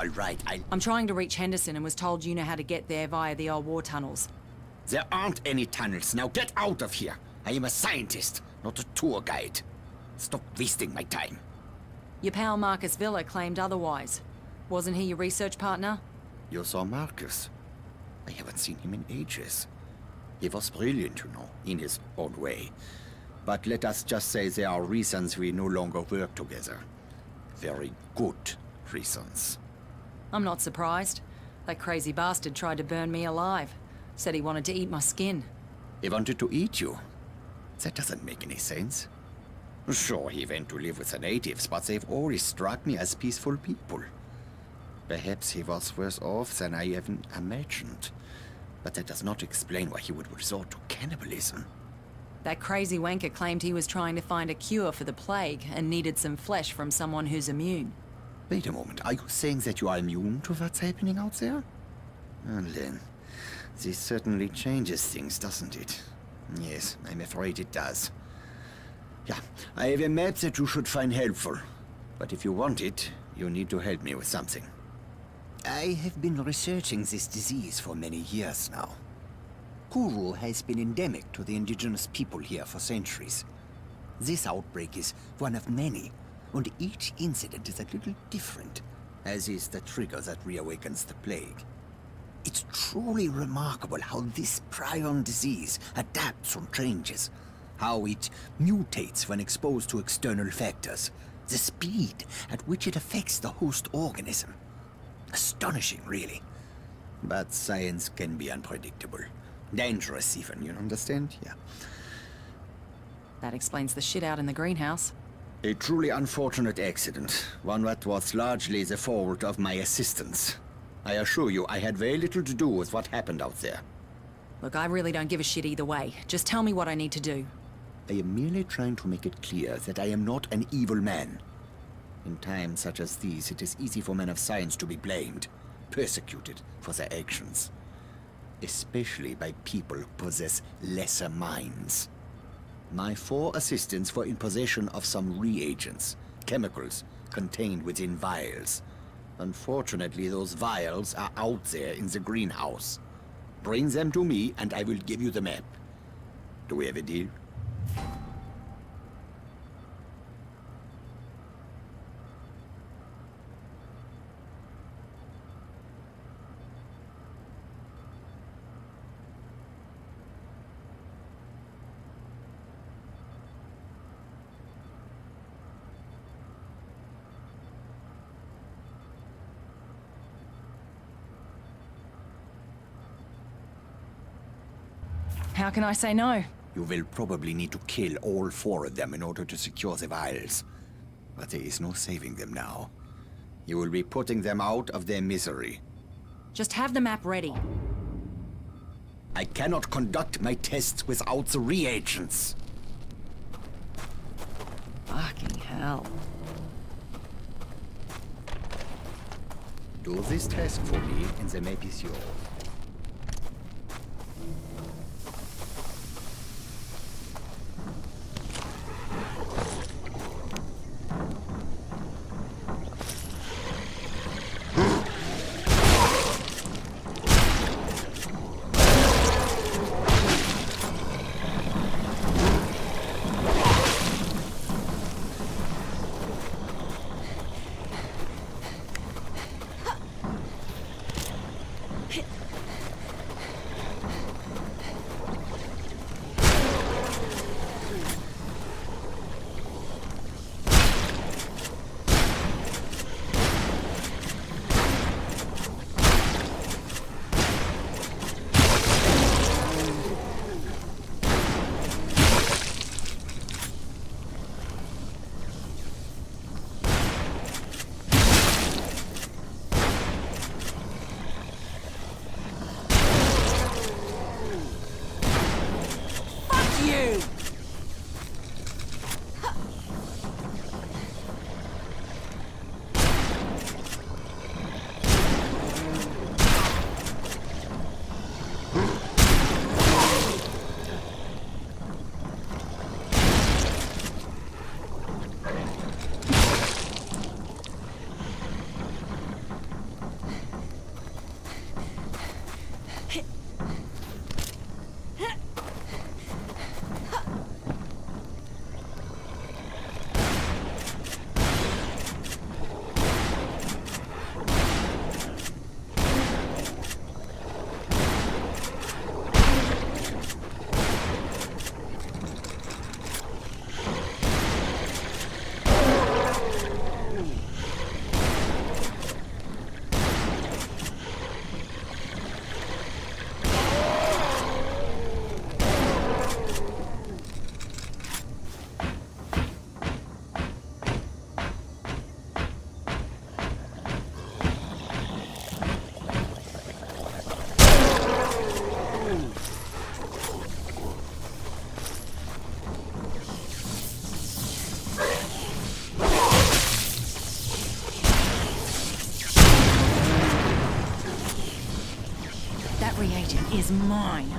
All right, I'm trying to reach Henderson and was told you know how to get there via the old war tunnels. There aren't any tunnels. Now get out of here. I am a scientist, not a tour guide. Stop wasting my time. Your pal Marcus Villa claimed otherwise. Wasn't he your research partner? You saw Marcus. I haven't seen him in ages. He was brilliant, you know, in his own way. But let us just say there are reasons we no longer work together. Very good reasons. I'm not surprised. That crazy bastard tried to burn me alive. Said he wanted to eat my skin. He wanted to eat you? That doesn't make any sense. Sure, he went to live with the natives, but they've always struck me as peaceful people. Perhaps he was worse off than I even imagined. But that does not explain why he would resort to cannibalism. That crazy wanker claimed he was trying to find a cure for the plague and needed some flesh from someone who's immune. Wait a moment, are you saying that you are immune to what's happening out there? Well then, this certainly changes things, doesn't it? Yes, I'm afraid it does. Yeah, I have a map that you should find helpful. But if you want it, you need to help me with something. I have been researching this disease for many years now. Kuru has been endemic to the indigenous people here for centuries. This outbreak is one of many, and each incident is a little different, as is the trigger that reawakens the plague. It's truly remarkable how this prion disease adapts and changes, how it mutates when exposed to external factors, the speed at which it affects the host organism. Astonishing, really. But science can be unpredictable. Dangerous even, you understand? Yeah. That explains the shit out in the greenhouse. A truly unfortunate accident, one that was largely the fault of my assistants. I assure you, I had very little to do with what happened out there. Look, I really don't give a shit either way. Just tell me what I need to do. I am merely trying to make it clear that I am not an evil man. In times such as these, it is easy for men of science to be blamed, persecuted for their actions. Especially by people who possess lesser minds. My 4 assistants were in possession of some reagents, chemicals, contained within vials. Unfortunately, those vials are out there in the greenhouse. Bring them to me and I will give you the map. Do we have a deal? How can I say no? You will probably need to kill all 4 of them in order to secure the vials. But there is no saving them now. You will be putting them out of their misery. Just have the map ready. I cannot conduct my tests without the reagents. Fucking hell. Do this task for me and the map is yours. is mine.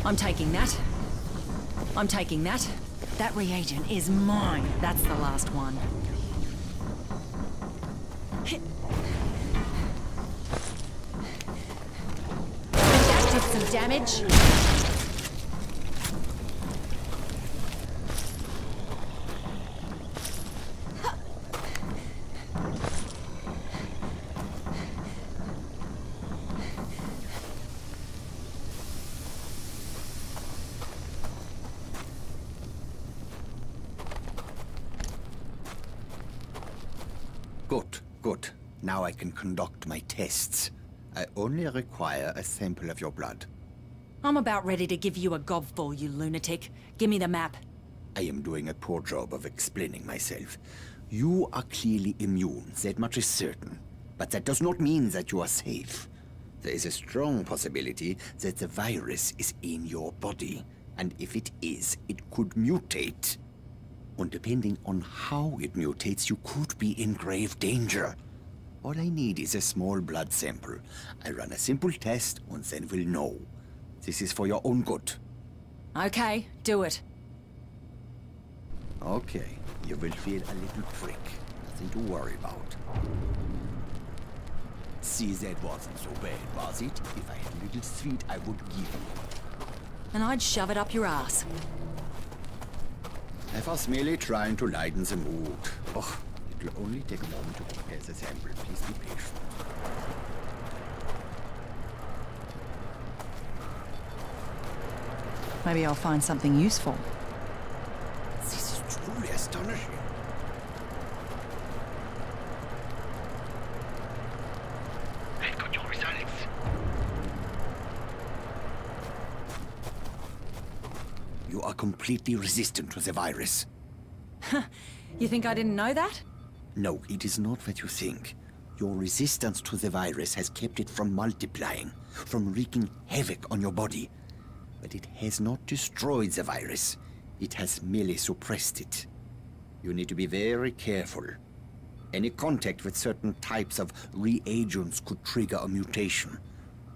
I'm taking that. I'm taking that. That reagent is mine. That's the last one. That did some damage. Good, good. Now I can conduct my tests. I only require a sample of your blood. I'm about ready to give you a gobful, you lunatic. Give me the map. I am doing a poor job of explaining myself. You are clearly immune, that much is certain. But that does not mean that you are safe. There is a strong possibility that the virus is in your body. And if it is, it could mutate. And depending on how it mutates, you could be in grave danger. All I need is a small blood sample. I run a simple test and then we'll know. This is for your own good. Okay, do it. Okay, you will feel a little prick. Nothing to worry about. See, that wasn't so bad, was it? If I had a little sweet, I would give you. And I'd shove it up your ass. I was merely trying to lighten the mood. Oh, it will only take a moment to prepare the sample. Please be patient. Maybe I'll find something useful. This is truly astonishing. I've got your results. You are completely resistant to the virus. You think I didn't know that? No, it is not what you think. Your resistance to the virus has kept it from multiplying, from wreaking havoc on your body. But it has not destroyed the virus. It has merely suppressed it. You need to be very careful. Any contact with certain types of reagents could trigger a mutation.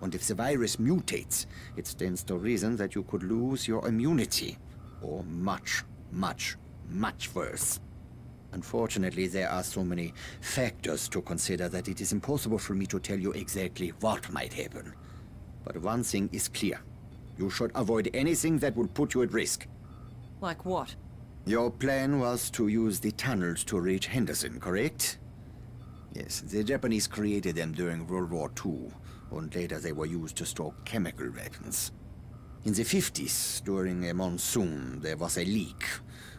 And if the virus mutates, it stands to reason that you could lose your immunity. Or much, much, much worse. Unfortunately, there are so many factors to consider that it is impossible for me to tell you exactly what might happen. But one thing is clear. You should avoid anything that would put you at risk. Like what? Your plan was to use the tunnels to reach Henderson, correct? Yes, the Japanese created them during World War II, and later they were used to store chemical weapons. In the 50s, during a monsoon, there was a leak,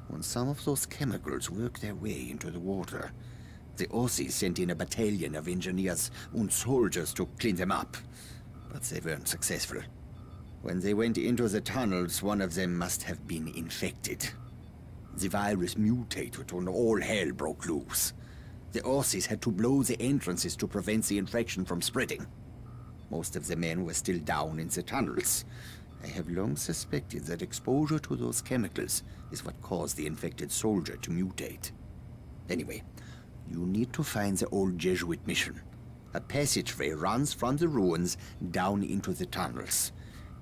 and some of those chemicals worked their way into the water. The Aussies sent in a battalion of engineers and soldiers to clean them up, but they weren't successful. When they went into the tunnels, one of them must have been infected. The virus mutated and all hell broke loose. The Aussies had to blow the entrances to prevent the infection from spreading. Most of the men were still down in the tunnels. I have long suspected that exposure to those chemicals is what caused the infected soldier to mutate. Anyway, you need to find the old Jesuit mission. A passageway runs from the ruins down into the tunnels.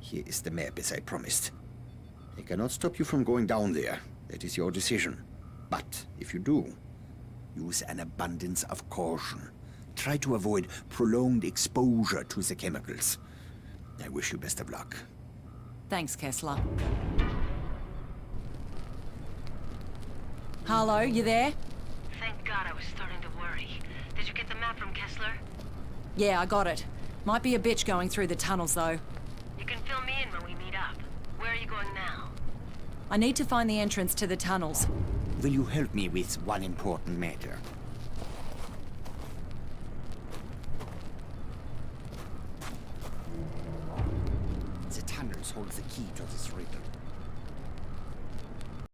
Here is the map, as I promised. I cannot stop you from going down there. That is your decision. But if you do, use an abundance of caution. Try to avoid prolonged exposure to the chemicals. I wish you best of luck. Thanks, Kessler. Harlow, you there? Thank God, I was starting to worry. Did you get the map from Kessler? Yeah, I got it. Might be a bitch going through the tunnels, though. You can fill me in when we meet up. Where are you going now? I need to find the entrance to the tunnels. Will you help me with one important matter? The tunnels hold the key to this riddle.